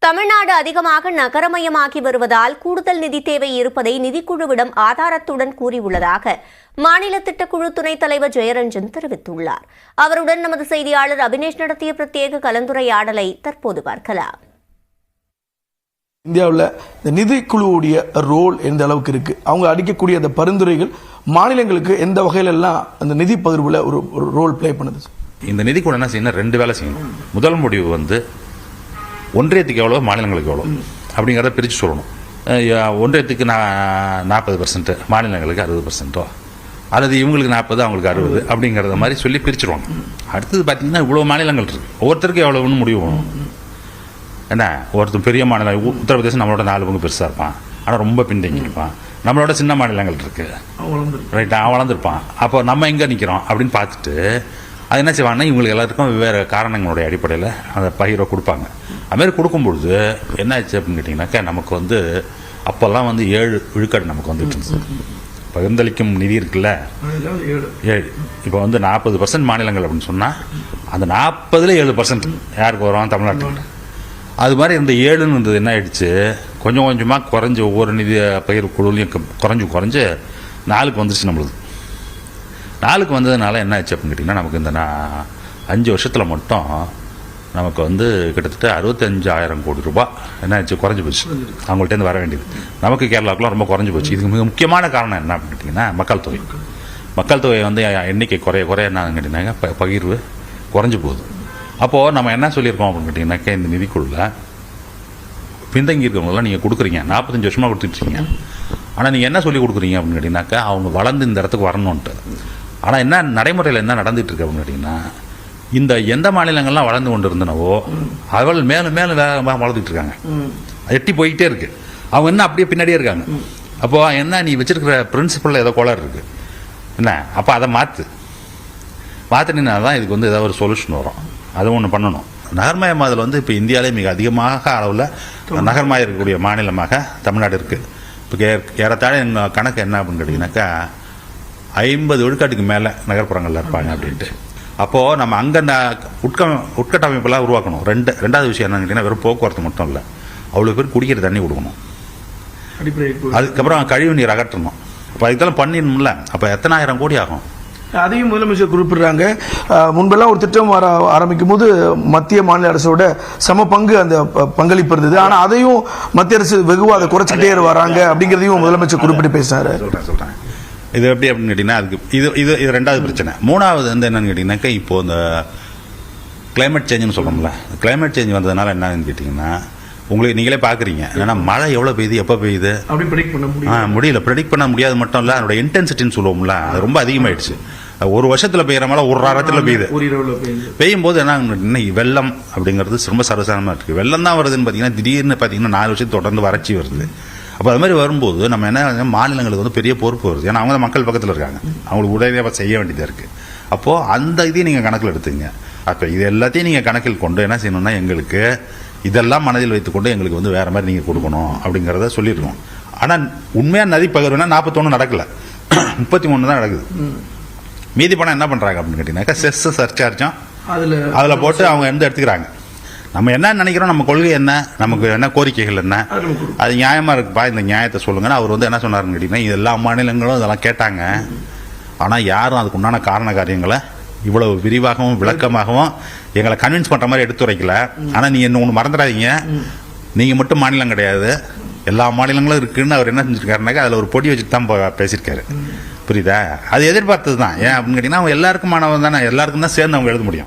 தமிழ்நாடு அதிகமாக நகரமயமாகி வருவதால் கூடுதல் நிதி தேவை இருப்பதை நிதிக்குழுவிடம் ஆதாரத்துடன் கூறியுள்ளதாக மாநில திட்டக்குழு துணைத் தலைவர் ஜெயரஞ்சன் தெரிவித்துள்ளார். அவருடன் நமது செய்தியாளர் அபினேஷ் நடத்திய பிரத்யேக கலந்துரையாடலை தற்போது பார்க்கலாம். இந்தியாவில் இந்த நிதிக்குழுவுடைய ரோல் எந்த அளவுக்கு இருக்கு, அவங்க அடிக்கக்கூடிய அந்த பரிந்துரைகள் மாநிலங்களுக்கு எந்த வகையிலெல்லாம் அந்த நிதி பகிர்வுல ஒரு ரோல் பிளே பண்ணுது? இந்த நிதிக்குழு என்ன செய்யணும், ரெண்டு வேலை செய்யணும். முதல் முடிவு ஒன்றியத்துக்கு எவ்வளோ, மாநிலங்களுக்கு எவ்வளோ அப்படிங்கிறத பிரித்து சொல்லணும். ஒன்றியத்துக்கு 40%, மாநிலங்களுக்கு 60%, அல்லது இவங்களுக்கு 40, அவங்களுக்கு 60 அப்படிங்கிறத மாதிரி சொல்லி பிரிச்சுருவாங்க. அடுத்தது பார்த்தீங்கன்னா இவ்வளோ மாநிலங்கள் இருக்குது, ஒவ்வொருத்தருக்கு எவ்வளோன்னு முடிவு பண்ணணும். என்ன, ஒருத்தர் பெரிய மாநிலம் உத்தரப்பிரதேசம் நம்மளோட 4 பங்கு பெருசாக இருப்பான், ஆனால் ரொம்ப பின்தங்கி இருப்பான். நம்மளோட சின்ன மாநிலங்கள் இருக்குது, ரைட்டா, வளர்ந்துருப்பான். அப்போ நம்ம எங்கே நிற்கிறோம் அப்படின்னு பார்த்துட்டு அது என்ன செய்வாங்கன்னா இவங்களுக்கு எல்லாருக்கும் வெவ்வேறு காரணங்களுடைய அடிப்படையில் அந்த பகிர்வை கொடுப்பாங்க. அதுமாதிரி கொடுக்கும்பொழுது என்ன ஆச்சு அப்படின்னு கேட்டிங்கனாக்கா, நமக்கு அப்போல்லாம் 7 விழுக்காடு நமக்கு வந்துட்டு இருந்துச்சு. பகிர்ந்தளிக்கும் நிதி இருக்குல்ல, 7. இப்போ 40% மாநிலங்கள் அப்படின்னு சொன்னால் அந்த 40ல் 7% யாருக்கு வரும்? தமிழ்நாட்டுக்கு. அது மாதிரி இந்த 7ன்றது என்ன ஆயிடுச்சு, கொஞ்சம் கொஞ்சமாக குறைஞ்சி ஒவ்வொரு நிதி பகிர்வு குழுலையும் குறைஞ்சு 4க்கு வந்துருச்சு. நம்மளுக்கு 4க்கு வந்ததுனால என்ன ஆச்சு அப்படின்னு கேட்டிங்கன்னா, நமக்கு இந்த 5 வருஷத்தில் மட்டும் நமக்கு கிட்டத்தட்ட 65,000 கோடி ரூபாய் என்ன ஆச்சு, குறைஞ்சி போச்சு. அவங்கள்ட்டேருந்து வர வேண்டியது நமக்கு கேரளாவுக்குலாம் ரொம்ப குறைஞ்சி போச்சு. இதுக்கு மிக முக்கியமான காரணம் என்ன அப்படின்னு கேட்டிங்கன்னா, மக்கள் தொகை எண்ணிக்கை குறைய என்ன கேட்டிங்கன்னாக்கா பகிர்வு குறைஞ்சி போகுது. அப்போது நம்ம என்ன சொல்லியிருக்கோம் அப்படின்னு கேட்டிங்கனாக்கா, இந்த நிதிக்குள்ள பின்தங்கி இருக்கிறவங்களாம் நீங்கள் கொடுக்குறீங்க, 45 வருஷமாக கொடுத்துட்ருக்கீங்க. ஆனால் நீங்கள் என்ன சொல்லி கொடுக்குறீங்க அப்படின்னு கேட்டிங்கனாக்கா, அவங்க வளர்ந்து இந்த இடத்துக்கு வரணுன்ட்டு. ஆனால் என்ன நடைமுறையில் என்ன நடந்துகிட்டு இருக்கு அப்படின்னு கேட்டிங்கன்னா, இந்த எந்த மாநிலங்கள்லாம் வளர்ந்து கொண்டு இருந்தனவோ அவள் மேலும் மேலும் வேகமாக வளர்ந்துட்டு இருக்காங்க, எட்டி போய்கிட்டே இருக்குது. அவங்க என்ன அப்படியே பின்னாடியே இருக்காங்க. அப்போது என்ன, நீ வச்சுருக்கிற பிரின்சிபலில் ஏதோ கோளாறு இருக்குது என்ன, அப்போ அதை மாற்றினா தான் இதுக்கு ஏதாவது ஒரு சொல்யூஷன் வரும். அது ஒன்று பண்ணணும். நகர்மயமாதல் இப்போ இந்தியாவிலே மிக அதிகமாக அளவில் நகர்மயம் இருக்கக்கூடிய மாநிலமாக தமிழ்நாடு இருக்குது. இப்போ ஏறத்தாழ எங்கள் கணக்கு என்ன அப்படின்னு கேட்டிங்கனாக்கா, 50 விழுக்காட்டுக்கு மேலே நகர்ப்புறங்களில் இருப்பாங்க அப்படின்ட்டு. அப்போது நம்ம அங்கே உட்கட்டமைப்பெல்லாம் உருவாக்கணும். ரெண்டாவது விஷயம் என்னன்னு கேட்டிங்கன்னா, வெறும் போக்குவரத்து மட்டும் இல்லை, அவ்வளோ பேர் குடிக்கிற தண்ணி கொடுக்கணும். அதுக்கப்புறம் கழிவு நீர் அகற்றணும். அப்போ இதெல்லாம் பண்ணிடணும்ல. அப்போ எத்தனை ஆயிரம் கோடி ஆகும்? அதையும் முதலமைச்சர் குறிப்பிடுறாங்க. முன்பெல்லாம் ஒரு திட்டம் ஆரம்பிக்கும் போது மத்திய மாநில அரசோட சம பங்கு அந்த பங்களிப்பு இருந்தது. ஆனால் அதையும் மத்திய அரசு வெகுவாக அதை குறைச்சிக்கிட்டே வராங்க அப்படிங்கிறதையும் முதலமைச்சர் குறிப்பிட்டு பேசினாரு. சொல்கிறேன் இது எப்படி அப்படின்னு கேட்டிங்கன்னா, அதுக்கு இது ரெண்டாவது பிரச்சனை. மூணாவது என்னன்னு கேட்டிங்கனாக்கா, இப்போ இந்த கிளைமேட் சேஞ்சுன்னு சொல்கிறோம்ல, கிளைமேட் சேஞ்ச் வந்ததுனால என்னன்னு கேட்டிங்கன்னா, நீங்களே பார்க்குறீங்க. ஏன்னா மழை எவ்வளோ பெய்யுது, எப்போ பெய்யுது முடியல, ப்ரெடிக்ட் பண்ண முடியாது. மட்டும் இல்லை, அதோட இன்டென்சிட்டின்னு சொல்லுவோம்ல, அது ரொம்ப அதிகமாகிடுச்சு. ஒரு வருஷத்தில் பெய்கிற மழை ஒரு வாரத்தில் பெய்யும் போது என்ன, வெள்ளம் அப்படிங்கிறது ரொம்ப சர்வசாதாரணமாக இருக்குது. வெள்ளம் தான் வருதுன்னு பார்த்தீங்கன்னா, திடீர்னு பார்த்தீங்கன்னா 4 வருஷத்துக்கு தொடர்ந்து வறட்சி வருது. அப்போ அது மாதிரி வரும்போது நம்ம என்ன, மாநிலங்களுக்கு பெரிய பொறுப்பு வருது. ஏன்னா அவங்க மக்கள் பக்கத்தில் இருக்காங்க, அவங்களுக்கு உடனே செய்ய வேண்டியதாக இருக்குது. அப்போது அந்த இதையும் நீங்கள் கணக்கில் எடுத்துங்க. அப்போ இது எல்லாத்தையும் நீங்கள் கணக்கில் கொண்டு என்ன செய்யணும்னா, எங்களுக்கு இதெல்லாம் மனதில் வைத்துக்கொண்டு எங்களுக்கு வேறு மாதிரி நீங்கள் கொடுக்கணும் அப்படிங்கிறத சொல்லியிருக்கோம். ஆனால் உண்மையாக நதி பகிர்வுனா 41 நடக்கலை, 33 தான் நடக்குது. மீதி பணம் என்ன பண்ணுறாங்க அப்படின்னு கேட்டிங்கனாக்கா, செஸ் சர்சார்ஜும் அதில் போட்டு அவங்க எடுத்துக்கிறாங்க. நம்ம என்ன நினைக்கிறோம், நம்ம கொள்கை என்ன, நமக்கு என்ன கோரிக்கைகள் என்ன, அது நியாயமாக இருக்குப்பா, இந்த நியாயத்தை சொல்லுங்கன்னா அவர் என்ன சொன்னாருன்னு கேட்டிங்கன்னா, எல்லா மாநிலங்களும் இதெல்லாம் கேட்டாங்க. ஆனால் யாரும் அதுக்கு உண்டான காரண காரியங்களை இவ்வளவு விரிவாகவும் விளக்கமாகவும் எங்களை கன்வின்ஸ் பண்ணுற மாதிரி எடுத்துரைக்கல. ஆனால் நீ ஒன்று மறந்துடாதீங்க, நீங்கள் மட்டும் மாநிலம் கிடையாது, எல்லா மாநிலங்களும் இருக்குன்னு அவர் என்ன செஞ்சுருக்காருனாக்கா, அதில் ஒரு பொடி வச்சுட்டு தான் பேசியிருக்காரு. புரியுதா? அது எதிர்பார்த்தது தான். ஏன் அப்படின்னு கேட்டிங்கன்னா, அவங்க எல்லாருக்கும் மாணவன் தானே, எல்லாருக்கும் தான் சேர்ந்து அவங்க எழுத முடியும்.